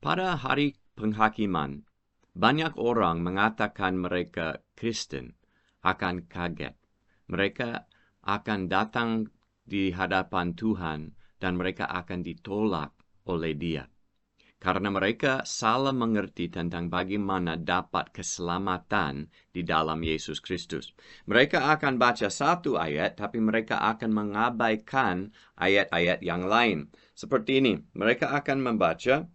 Pada hari penghakiman, banyak orang mengatakan mereka Kristen akan kaget. Mereka akan datang di hadapan Tuhan dan mereka akan ditolak oleh Dia. Karena mereka salah mengerti tentang bagaimana dapat keselamatan di dalam Yesus Kristus. Mereka akan baca satu ayat, tapi mereka akan mengabaikan ayat-ayat yang lain. Seperti ini, mereka akan membaca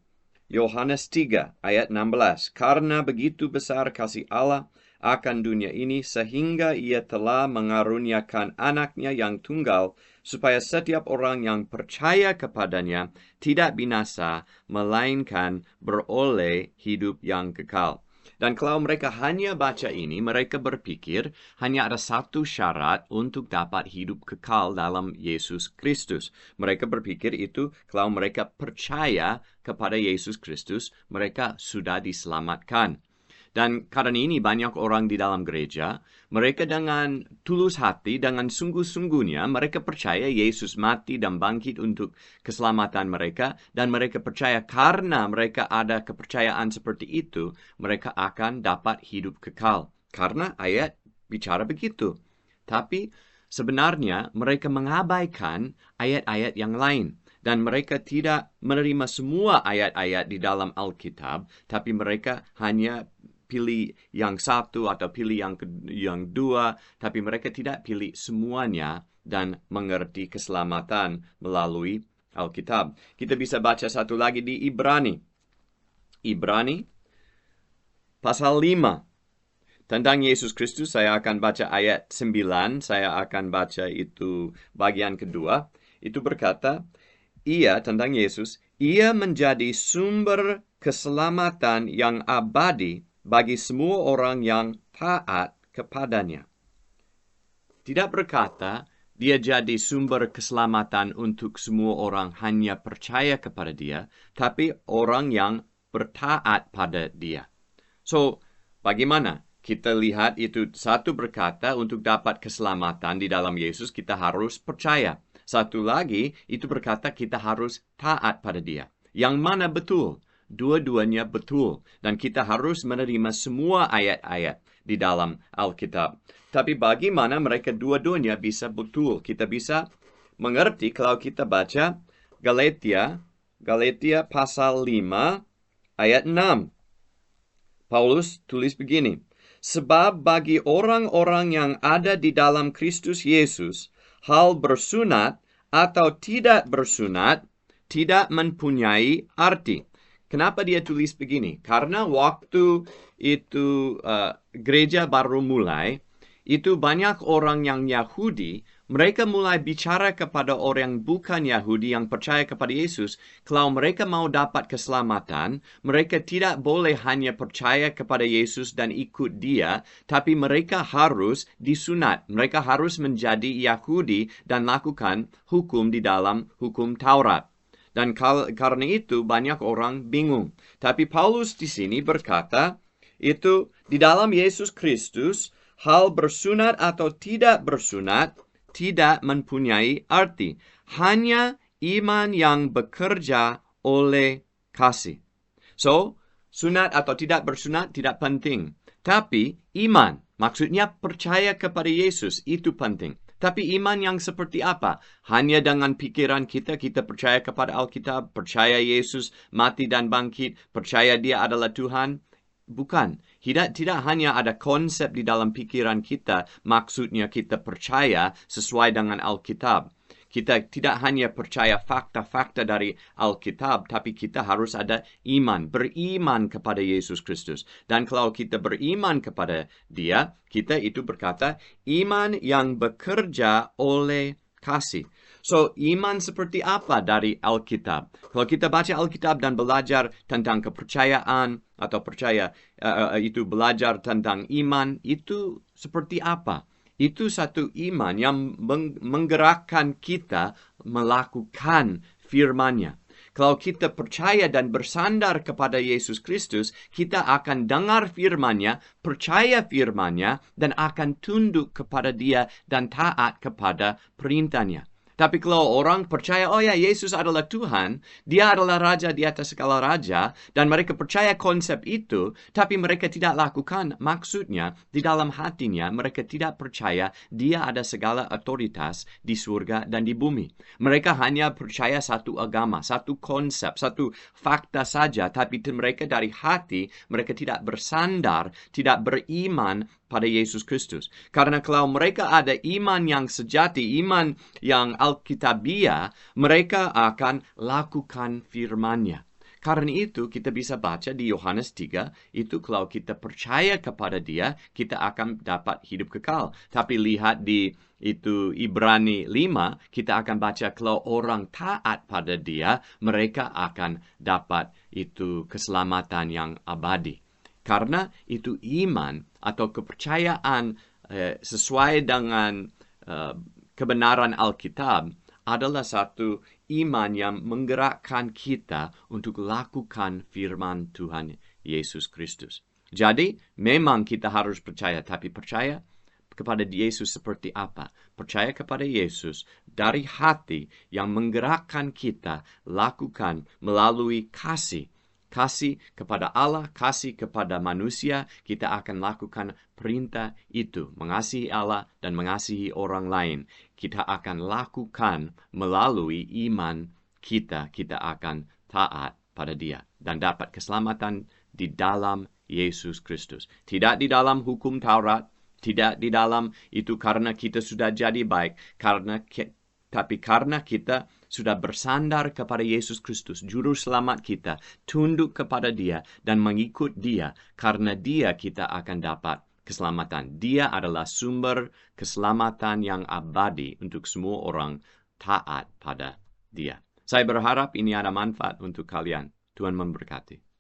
Yohanes 3 ayat 16. Karena begitu besar kasih Allah akan dunia ini sehingga Ia telah mengaruniakan anaknya yang tunggal supaya setiap orang yang percaya kepadanya tidak binasa melainkan beroleh hidup yang kekal. Dan kalau mereka hanya baca ini, mereka berpikir hanya ada satu syarat untuk dapat hidup kekal dalam Yesus Kristus. Mereka berpikir itu kalau mereka percaya kepada Yesus Kristus, mereka sudah diselamatkan. Dan karena ini banyak orang di dalam gereja, mereka dengan tulus hati, dengan sungguh-sungguhnya, mereka percaya Yesus mati dan bangkit untuk keselamatan mereka, dan mereka percaya karena mereka ada kepercayaan seperti itu, mereka akan dapat hidup kekal. Karena ayat bicara begitu. Tapi sebenarnya mereka mengabaikan ayat-ayat yang lain. Dan mereka tidak menerima semua ayat-ayat di dalam Alkitab, tapi mereka hanya pilih yang satu atau pilih yang dua, tapi mereka tidak pilih semuanya dan mengerti keselamatan melalui Alkitab. Kita bisa baca satu lagi di Ibrani. Ibrani pasal 5. Tentang Yesus Kristus, saya akan baca ayat 9. Saya akan baca itu bagian kedua. Itu berkata, Ia, tentang Yesus, Ia menjadi sumber keselamatan yang abadi bagi semua orang yang taat kepadanya. Tidak berkata, dia jadi sumber keselamatan untuk semua orang hanya percaya kepada dia, tapi orang yang bertaat pada dia. So, bagaimana? Kita lihat itu satu berkata untuk dapat keselamatan di dalam Yesus kita harus percaya. Satu lagi itu berkata kita harus taat pada dia. Yang mana betul? Dua-duanya betul. Dan kita harus menerima semua ayat-ayat di dalam Alkitab. Tapi bagaimana mereka dua-duanya bisa betul? Kita bisa mengerti kalau kita baca Galatia pasal 5 ayat 6. Paulus tulis begini, sebab bagi orang-orang yang ada di dalam Kristus Yesus, hal bersunat atau tidak bersunat tidak mempunyai arti. Kenapa dia tulis begini? Karena waktu itu gereja baru mulai, itu banyak orang yang Yahudi, mereka mulai bicara kepada orang bukan Yahudi yang percaya kepada Yesus. Kalau mereka mau dapat keselamatan, mereka tidak boleh hanya percaya kepada Yesus dan ikut dia, tapi mereka harus disunat. Mereka harus menjadi Yahudi dan lakukan hukum di dalam hukum Taurat. Dan karena itu banyak orang bingung. Tapi Paulus di sini berkata, itu di dalam Yesus Kristus, hal bersunat atau tidak bersunat tidak mempunyai arti. Hanya iman yang bekerja oleh kasih. So, sunat atau tidak bersunat tidak penting. Tapi iman, maksudnya percaya kepada Yesus, itu penting. Tapi iman yang seperti apa? Hanya dengan pikiran kita percaya kepada Alkitab, percaya Yesus mati dan bangkit, percaya dia adalah Tuhan. Bukan. Tidak hanya ada konsep di dalam pikiran kita, maksudnya kita percaya sesuai dengan Alkitab. Kita tidak hanya percaya fakta-fakta dari Alkitab, tapi kita harus ada iman, beriman kepada Yesus Kristus. Dan kalau kita beriman kepada Dia, kita itu berkata, iman yang bekerja oleh kasih. So, iman seperti apa dari Alkitab? Kalau kita baca Alkitab dan belajar tentang kepercayaan, atau percaya itu belajar tentang iman, itu seperti apa? Itu satu iman yang menggerakkan kita melakukan firman-Nya. Kalau kita percaya dan bersandar kepada Yesus Kristus, kita akan dengar firman-Nya, percaya firman-Nya, dan akan tunduk kepada Dia dan taat kepada perintah-Nya. Tapi kalau orang percaya, oh ya, Yesus adalah Tuhan, Dia adalah Raja di atas segala raja, dan mereka percaya konsep itu, tapi mereka tidak lakukan, maksudnya di dalam hatinya mereka tidak percaya Dia ada segala otoritas di surga dan di bumi. Mereka hanya percaya satu agama, satu konsep, satu fakta saja, tapi mereka dari hati, mereka tidak bersandar, tidak beriman pada Yesus Kristus. Karena kalau mereka ada iman yang sejati, iman yang alkitabiah, mereka akan lakukan firman-Nya. Karena itu kita bisa baca di Yohanes 3, itu kalau kita percaya kepada Dia, kita akan dapat hidup kekal. Tapi lihat di itu Ibrani 5, kita akan baca kalau orang taat pada Dia, mereka akan dapat itu keselamatan yang abadi. Karena itu iman atau kepercayaan sesuai dengan kebenaran Alkitab adalah satu iman yang menggerakkan kita untuk lakukan firman Tuhan Yesus Kristus. Jadi, memang kita harus percaya, tapi percaya kepada Yesus seperti apa? Percaya kepada Yesus dari hati yang menggerakkan kita lakukan melalui kasih. Kasih kepada Allah, kasih kepada manusia, kita akan lakukan perintah itu. Mengasihi Allah dan mengasihi orang lain. Kita akan lakukan melalui iman kita. Kita akan taat pada Dia. Dan dapat keselamatan di dalam Yesus Kristus. Tidak di dalam hukum Taurat. Tidak di dalam itu karena kita sudah jadi baik. Tapi karena kita sudah bersandar kepada Yesus Kristus, Juru Selamat kita, tunduk kepada Dia dan mengikut Dia, karena Dia kita akan dapat keselamatan. Dia adalah sumber keselamatan yang abadi untuk semua orang taat pada Dia. Saya berharap ini ada manfaat untuk kalian. Tuhan memberkati.